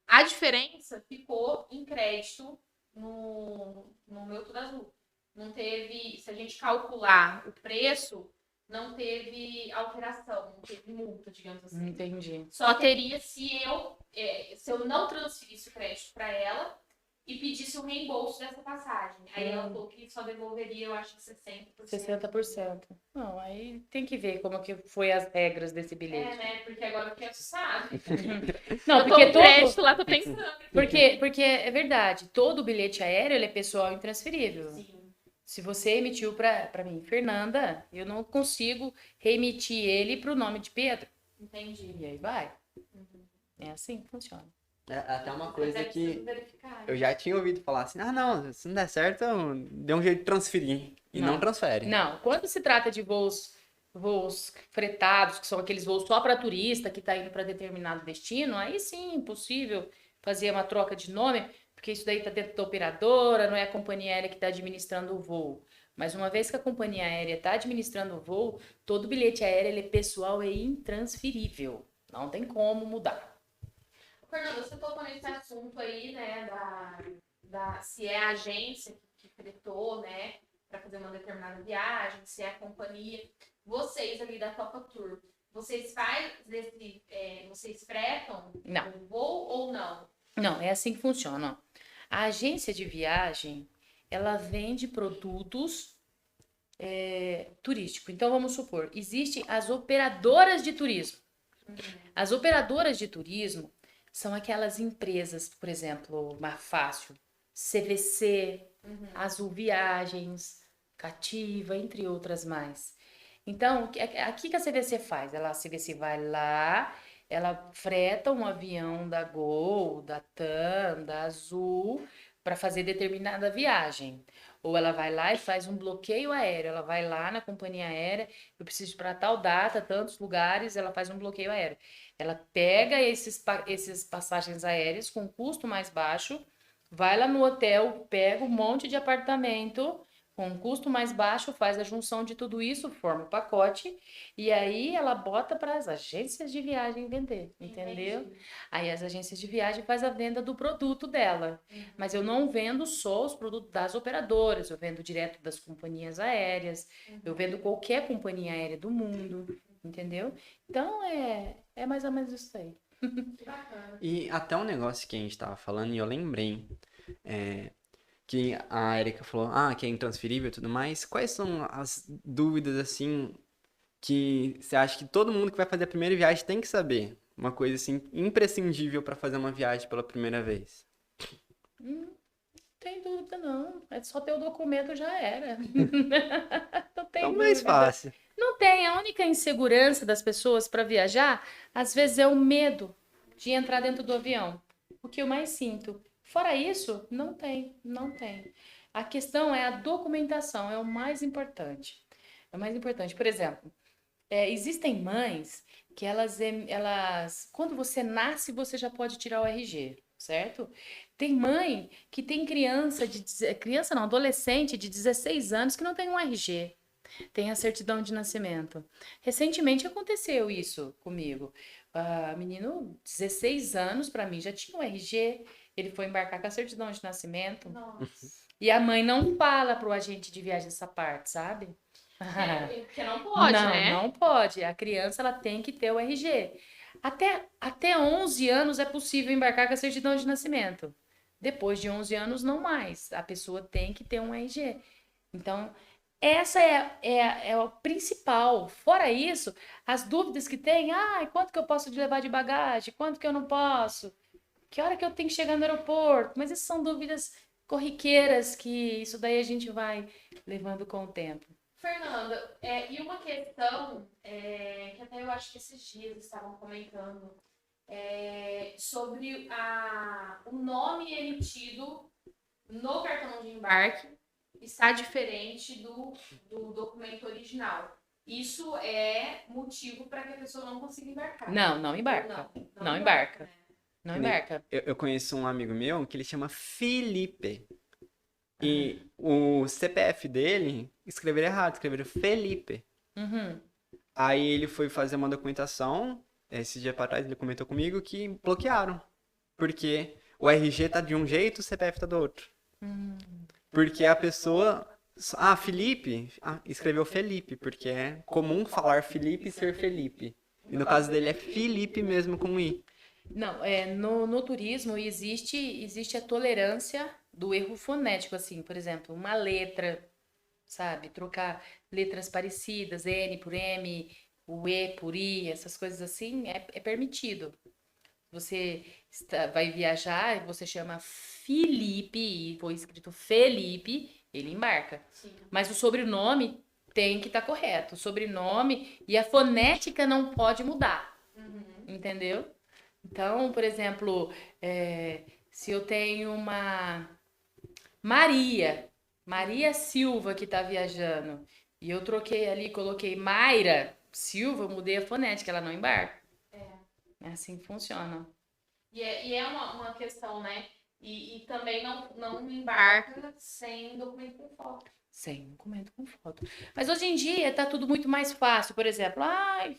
A diferença ficou em crédito no meu Tudo Azul. Não teve, se a gente calcular o preço, não teve alteração, não teve multa, digamos assim. Entendi. Só teria se eu não transferisse o crédito para ela e pedisse o reembolso dessa passagem. Aí ela falou que só devolveria, eu acho que 60%. 60%. Não, aí tem que ver como que foi as regras desse bilhete. Né? Porque agora eu fiquei assustado. Não, Eu tô porque com todo... crédito lá, tô pensando. Porque é verdade, todo bilhete aéreo ele é pessoal e intransferível. Sim. Se você emitiu para mim, Fernanda, eu não consigo reemitir ele para o nome de Pedro. Entendi. E aí vai. É assim que funciona. É até uma coisa Até que preciso verificar. eu já tinha ouvido falar assim, ah não, se não der certo, dê um jeito de transferir. E não transfere. Não, quando se trata de voos fretados, que são aqueles voos só para turista que está indo para determinado destino, aí sim, impossível fazer uma troca de nome, porque isso daí está dentro da operadora, não é a companhia aérea que está administrando o voo. Mas uma vez que a companhia aérea está administrando o voo, todo bilhete aéreo ele é pessoal e intransferível. Não tem como mudar. Fernanda, você tocou nesse assunto aí, né, se é a agência que fretou, né, para fazer uma determinada viagem, se é a companhia. Vocês ali da Topa Tour, vocês vocês fretam Não. o voo ou não? Não, é assim que funciona. Ó. A agência de viagem, ela vende produtos turísticos. Então, vamos supor, existem as operadoras de turismo. As operadoras de turismo são aquelas empresas, por exemplo, mais fácil, CVC, Azul Viagens, Cativa, entre outras mais. Então, aqui que a CVC faz? A CVC vai lá, ela freta um avião da Gol, da TAM, da Azul, para fazer determinada viagem. Ou ela vai lá e faz um bloqueio aéreo. Ela vai lá na companhia aérea, eu preciso para tal data, tantos lugares, ela faz um bloqueio aéreo. Ela pega esses passagens aéreas com custo mais baixo, vai lá no hotel, pega um monte de apartamento com um custo mais baixo, faz a junção de tudo isso, forma o pacote, e aí ela bota para as agências de viagem vender, entendeu? Entendi. Aí as agências de viagem faz a venda do produto dela. Mas eu não vendo só os produtos das operadoras, eu vendo direto das companhias aéreas, eu vendo qualquer companhia aérea do mundo, entendeu? Então é mais ou menos isso aí. Que bacana. E até um negócio que a gente tava falando, e eu lembrei, que a Erika falou, que é intransferível e tudo mais. Quais são as dúvidas, assim, que você acha que todo mundo que vai fazer a primeira viagem tem que saber? Uma coisa, assim, imprescindível para fazer uma viagem pela primeira vez. Não tem dúvida, não. É só ter o documento, já era. Não tem Então, mais dúvida. fácil. Não tem. A única insegurança das pessoas para viajar, às vezes, é o medo de entrar dentro do avião. O que eu mais sinto. Fora isso, não tem. A questão é a documentação, é o mais importante. É o mais importante. Por exemplo, existem mães que elas, quando você nasce, você já pode tirar o RG, certo? Tem mãe que tem adolescente de 16 anos que não tem um RG. Tem a certidão de nascimento. Recentemente aconteceu isso comigo. Menino, 16 anos, para mim, já tinha um RG. Ele foi embarcar com a certidão de nascimento. Nossa. E a mãe não fala pro agente de viagem essa parte, sabe? Porque não pode, né? Não pode. A criança ela tem que ter o RG. Até 11 anos é possível embarcar com a certidão de nascimento. Depois de 11 anos, não mais. A pessoa tem que ter um RG. Então, essa é o principal. Fora isso, as dúvidas que tem, quanto que eu posso levar de bagagem? Quanto que eu não posso? Que hora que eu tenho que chegar no aeroporto? Mas essas são dúvidas corriqueiras que isso daí a gente vai levando com o tempo. Fernanda, e uma questão que até eu acho que esses dias estavam comentando sobre o nome emitido no cartão de embarque está diferente do documento original. Isso é motivo para que a pessoa não consiga embarcar. Não embarca. Não Né? embarca. Não embarca. Eu conheço um amigo meu que ele chama Felipe. E o CPF dele escreveram errado, escreveram Felipe. Uhum. Aí ele foi fazer uma documentação, esse dia pra trás ele comentou comigo que bloquearam. Porque o RG tá de um jeito, o CPF tá do outro. Porque a pessoa. Ah, Felipe. Ah, escreveu Felipe, porque é comum falar Felipe e ser Felipe. E no caso dele é Felipe mesmo com I. Não, no turismo existe a tolerância do erro fonético, assim, por exemplo, uma letra, sabe? Trocar letras parecidas, N por M, o E por I, essas coisas assim, é permitido. Você vai viajar e você chama Felipe e foi escrito Felipe, ele embarca. Sim. Mas o sobrenome tem que estar correto. O sobrenome e a fonética não pode mudar, entendeu? Então, por exemplo, se eu tenho uma Maria Silva que está viajando, e eu troquei ali, coloquei Mayra Silva, eu mudei a fonética, ela não embarca. É assim que funciona. E é uma questão, né? E também não embarca sem documento com foto. Sem documento com foto. Mas hoje em dia tá tudo muito mais fácil. Por exemplo, ai,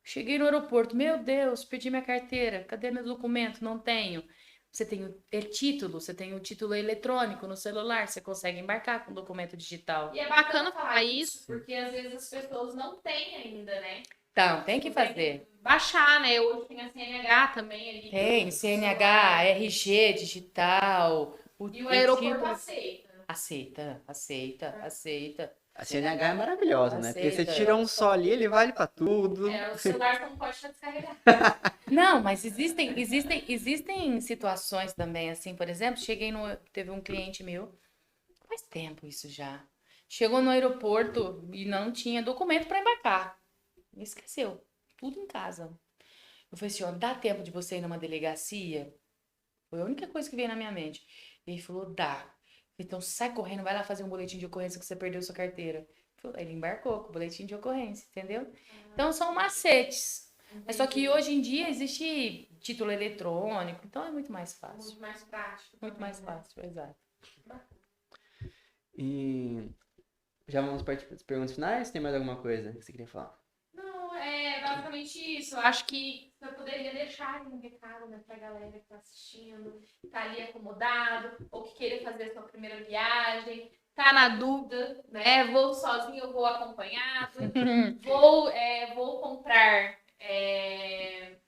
cheguei no aeroporto, meu Deus, perdi minha carteira, cadê meu documento? Não tenho. Você tem título, você tem o título eletrônico no celular, você consegue embarcar com documento digital. E é bacana falar isso, porque às vezes as pessoas não têm ainda, né? Então, tem que fazer. Baixar, né? Hoje tem a CNH também ali. Tem CNH, RG digital. E o aeroporto título- aceita. Aceita. A CNH é maravilhosa, né? Porque você Aceita. tira um só ali, ele vale pra tudo. O celular você não pode descarregar. Não, mas existem situações também, assim, por exemplo, teve um cliente meu, faz tempo isso já. Chegou no aeroporto e não tinha documento para embarcar. Esqueceu, tudo em casa. Eu falei assim, ó, dá tempo de você ir numa delegacia? Foi a única coisa que veio na minha mente. Ele falou, dá. Então sai correndo, vai lá fazer um boletim de ocorrência que você perdeu sua carteira. Ele embarcou com o boletim de ocorrência, entendeu? Então são macetes. Mas só que hoje em dia existe título eletrônico, então é muito mais fácil. Muito mais prático. Muito mais também, né? fácil, exato. E já vamos partir para as perguntas finais? Tem mais alguma coisa que você queria falar? Não, é basicamente isso. Eu acho que você poderia deixar um recado, né, pra galera que tá assistindo, tá ali acomodado, ou que queira fazer a sua primeira viagem, tá na dúvida, né? Vou sozinho ou vou acompanhado? Vou comprar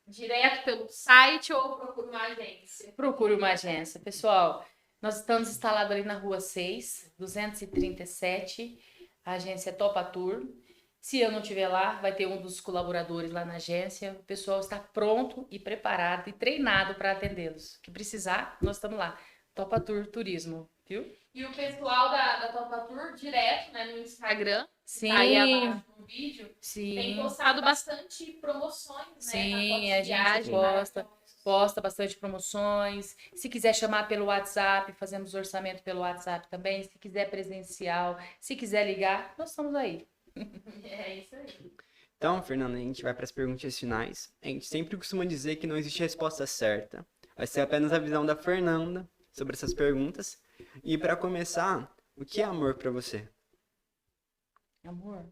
direto pelo site ou procuro uma agência? Procure uma agência. Pessoal, nós estamos instalados ali na rua 6, 237, a agência Topa Tour. Se eu não estiver lá, vai ter um dos colaboradores lá na agência. O pessoal está pronto e preparado e treinado para atendê-los. O que precisar, nós estamos lá. Topa Tour Turismo, viu? E o pessoal da Topa Tour, direto, né, no Instagram, Sim, tá aí abaixo no vídeo, tem sim, postado bastante promoções, né? sim, na a gente posta bastante promoções. Se quiser chamar pelo WhatsApp, fazemos orçamento pelo WhatsApp também. Se quiser presencial, se quiser ligar, nós estamos aí. É isso aí. Então, Fernanda, a gente vai para as perguntas finais. A gente sempre costuma dizer que não existe resposta certa. Vai ser apenas a visão da Fernanda sobre essas perguntas. E para começar, o que é amor para você? Amor.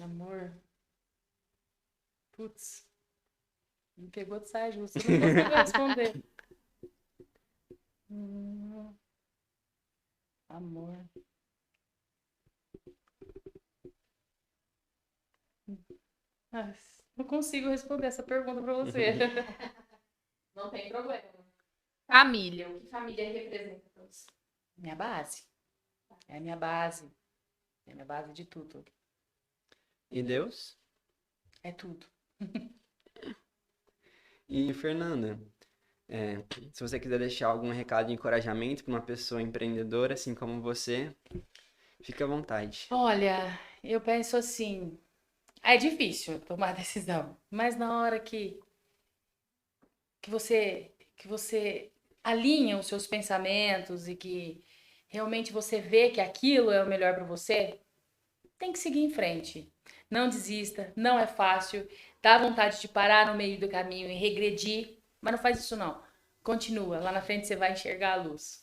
Amor. Putz. Me pegou de saia justa. Eu não consigo responder. Amor. Ah, não consigo responder essa pergunta pra você. Não tem problema. Família. O que família representa pra você? Minha base. É a minha base. É a minha base de tudo. E Deus? É tudo. E Fernanda, se você quiser deixar algum recado de encorajamento para uma pessoa empreendedora, assim como você, fique à vontade. Olha, eu penso assim, é difícil tomar decisão, mas na hora que você alinha os seus pensamentos e que realmente você vê que aquilo é o melhor para você, tem que seguir em frente. Não desista, não é fácil, dá vontade de parar no meio do caminho e regredir, mas não faz isso não. Continua, lá na frente você vai enxergar a luz.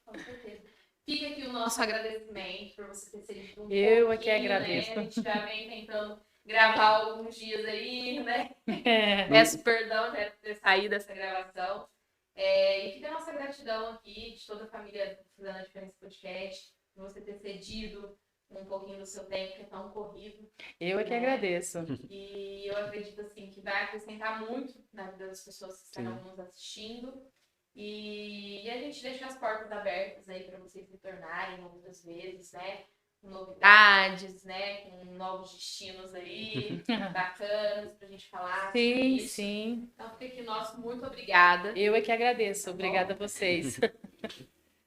Com certeza. Fica aqui o nosso agradecimento por você ter cedido um Eu pouquinho, é que agradeço. né? A gente já vem tentando gravar alguns dias aí, né? É. Peço perdão, né, por ter saído dessa gravação. E fica a nossa gratidão aqui, de toda a família do Fazendo a Diferença Podcast, por você ter cedido um pouquinho do seu tempo, que é tão corrido. Eu é que agradeço. E eu acredito, assim, que vai acrescentar muito na vida das pessoas que estarão nos assistindo. E a gente deixa as portas abertas aí para vocês retornarem outras vezes, né? Com novidades, né? Com novos destinos aí, bacanas pra gente falar sobre Sim, isso. sim. Então fica aqui nosso muito obrigada. Eu é que agradeço. Obrigada a vocês.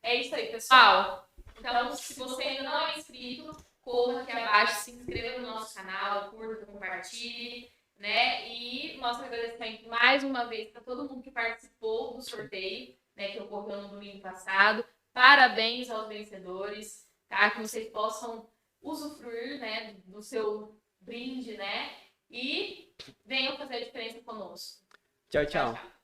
É isso aí, pessoal. Então, se você ainda não é inscrito, corra aqui abaixo, se inscreva no nosso canal, curta, compartilhe, né? E nosso agradecimento mais uma vez para todo mundo que participou do sorteio, né? Que ocorreu no domingo passado. Parabéns aos vencedores, tá? Que vocês possam usufruir, né? Do seu brinde, né? E venham fazer a diferença conosco. Tchau, tchau.